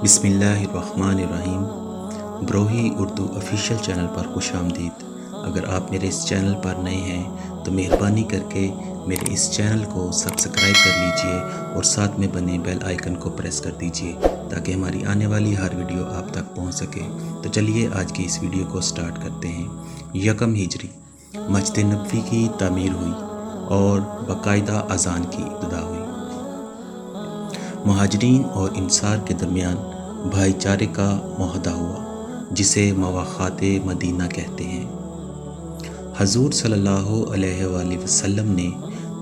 بسم اللہ الرحمن الرحیم۔ بروہی اردو آفیشیل چینل پر خوش آمدید۔ اگر آپ میرے اس چینل پر نئے ہیں تو مہربانی کر کے میرے اس چینل کو سبسکرائب کر لیجئے اور ساتھ میں بنے بیل آئیکن کو پریس کر دیجئے تاکہ ہماری آنے والی ہر ویڈیو آپ تک پہنچ سکے۔ تو چلیے آج کی اس ویڈیو کو سٹارٹ کرتے ہیں۔ یکم ہجری مسجد نبوی کی تعمیر ہوئی اور باقاعدہ اذان کی ابتدا ہوئی۔ مہاجرین اور انصار کے درمیان بھائی چارے کا معاہدہ ہوا جسے مواخات مدینہ کہتے ہیں۔ حضور صلی اللہ علیہ وآلہ وسلم نے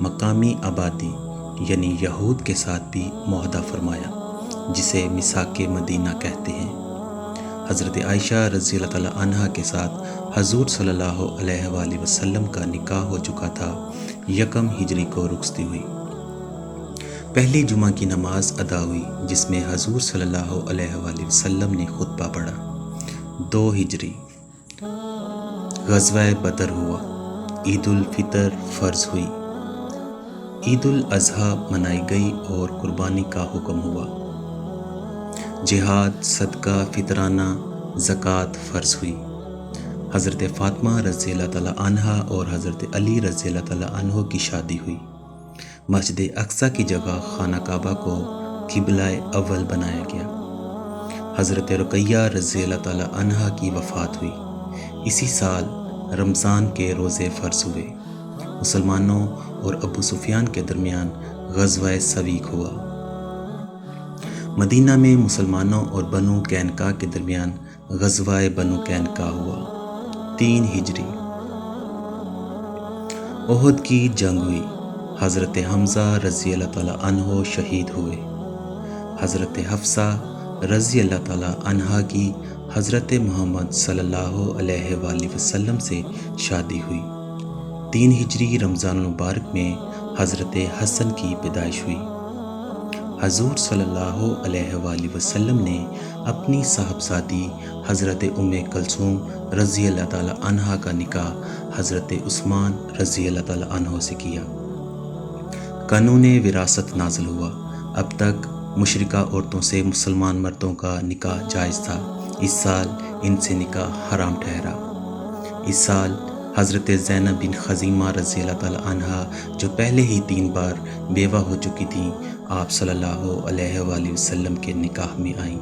مقامی آبادی یعنی یہود کے ساتھ بھی معاہدہ فرمایا جسے میثاق مدینہ کہتے ہیں۔ حضرت عائشہ رضی اللہ تعالیٰ عنہا کے ساتھ حضور صلی اللہ علیہ وآلہ وسلم کا نکاح ہو چکا تھا۔ یکم ہجری کو رخصتی ہوئی۔ پہلی جمعہ کی نماز ادا ہوئی جس میں حضور صلی اللہ علیہ وآلہ وسلم نے خطبہ پڑھا۔ 2 ہجری غزوہ بدر ہوا۔ عید الفطر فرض ہوئی۔ عید الاضحیٰ منائی گئی اور قربانی کا حکم ہوا۔ جہاد، صدقہ، فطرانہ، زکوٰۃ فرض ہوئی۔ حضرت فاطمہ رضی اللہ تعالیٰ عنہا اور حضرت علی رضی اللہ تعالیٰ عنہ کی شادی ہوئی۔ مسجد اقصیٰ کی جگہ خانہ کعبہ کو قبلہ اول بنایا گیا۔ حضرت رقیہ رضی اللہ تعالیٰ عنہا کی وفات ہوئی۔ اسی سال رمضان کے روزے فرض ہوئے۔ مسلمانوں اور ابو سفیان کے درمیان غزوہ سویق ہوا۔ مدینہ میں مسلمانوں اور بنو قینقاع کے درمیان غزوہ بنو قینقاع ہوا۔ 3 ہجری احد کی جنگ ہوئی۔ حضرت حمزہ رضی اللہ تعالیٰ عنہ شہید ہوئے۔ حضرت حفصہ رضی اللہ تعالیٰ عنہا کی حضرت محمد صلی اللہ علیہ وآلہ وسلم سے شادی ہوئی۔ 3 ہجری رمضان المبارک میں حضرت حسن کی پیدائش ہوئی۔ حضور صلی اللہ علیہ وآلہ وسلم نے اپنی صاحبزادی حضرت ام کلثوم رضی اللہ تعالیٰ عنہا کا نکاح حضرت عثمان رضی اللہ تعالیٰ عنہ سے کیا۔ قانون وراثت نازل ہوا۔ اب تک مشرکہ عورتوں سے مسلمان مردوں کا نکاح جائز تھا۔ اس سال ان سے نکاح حرام ٹھہرا۔ اس سال حضرت زینب بن خزیمہ رضی اللہ تعالیٰ عنہا جو پہلے ہی 3 بار بیوہ ہو چکی تھیں، آپ صلی اللہ علیہ وآلہ وسلم کے نکاح میں آئیں۔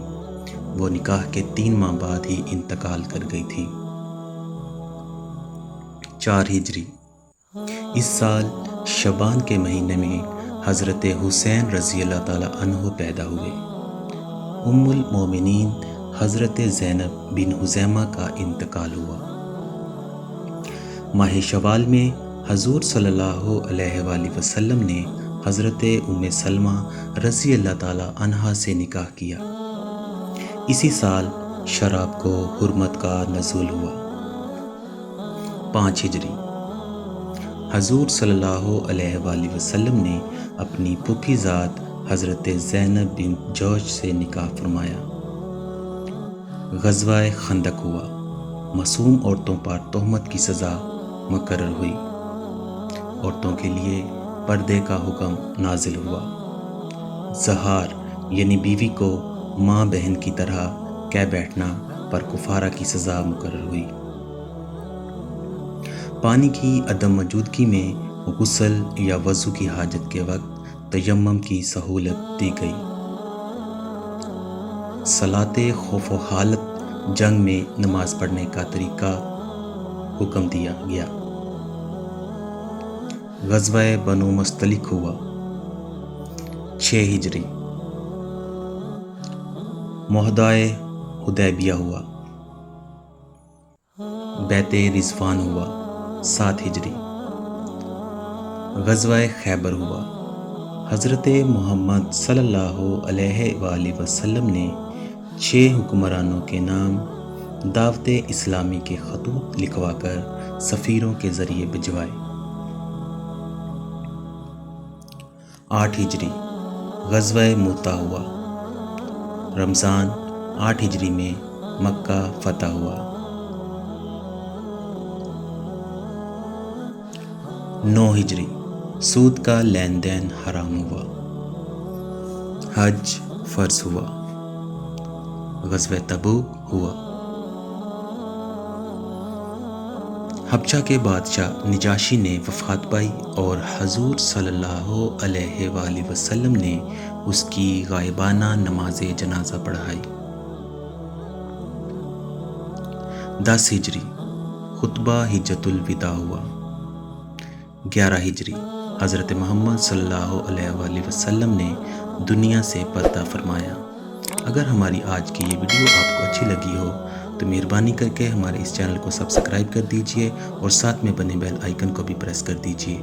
وہ نکاح کے 3 ماہ بعد ہی انتقال کر گئی تھیں۔ 4 ہجری اس سال شعبان کے مہینے میں حضرت حسین رضی اللہ تعالیٰ عنہ پیدا ہوئے۔ ام المومنین حضرت زینب بن خزیمہ کا انتقال ہوا۔ ماہ شوال میں حضور صلی اللہ علیہ وآلہ وسلم نے حضرت ام سلمہ رضی اللہ تعالیٰ عنہا سے نکاح کیا۔ اسی سال شراب کو حرمت کا نزول ہوا۔ 5 ہجری حضور صلی اللہ علیہ وآلہ وسلم نے اپنی پھوپھی زاد حضرت زینب بن جوش سے نکاح فرمایا۔ غزوہ خندق ہوا۔ معصوم عورتوں پر تہمت کی سزا مقرر ہوئی۔ عورتوں کے لیے پردے کا حکم نازل ہوا۔ زہار یعنی بیوی کو ماں بہن کی طرح کہہ بیٹھنا پر کفارہ کی سزا مقرر ہوئی۔ پانی کی عدم موجودگی میں غسل یا وضو کی حاجت کے وقت تیمم کی سہولت دی گئی۔ صلاۃ خوف و حالت جنگ میں نماز پڑھنے کا طریقہ حکم دیا گیا۔ غزوہ بنو مستلق ہوا۔ 6 ہجری معاہدہ حدیبیہ ہوا۔ بیعت رضوان ہوا۔ 7 ہجری غزوہ خیبر ہوا۔ حضرت محمد صلی اللہ علیہ وآلہ وسلم نے 6 حکمرانوں کے نام دعوت اسلامی کے خطوط لکھوا کر سفیروں کے ذریعے بھجوائے۔ 8 ہجری غزوہ موطا ہوا۔ رمضان 8 ہجری میں مکہ فتح ہوا۔ 9 ہجری سود کا لین دین حرام ہوا۔ حج فرض ہوا۔ غزوہ تبوک ہوا۔ حبشہ کے بادشاہ نجاشی نے وفات پائی اور حضور صلی اللہ علیہ وآلہ وسلم نے اس کی غائبانہ نماز جنازہ پڑھائی۔ 10 ہجری خطبہ حجۃ الوداع ہوا۔ 11 ہجری حضرت محمد صلی اللہ علیہ وآلہ وسلم نے دنیا سے پردہ فرمایا۔ اگر ہماری آج کی یہ ویڈیو آپ کو اچھی لگی ہو تو مہربانی کر کے ہمارے اس چینل کو سبسکرائب کر دیجئے اور ساتھ میں بنے بیل آئیکن کو بھی پریس کر دیجئے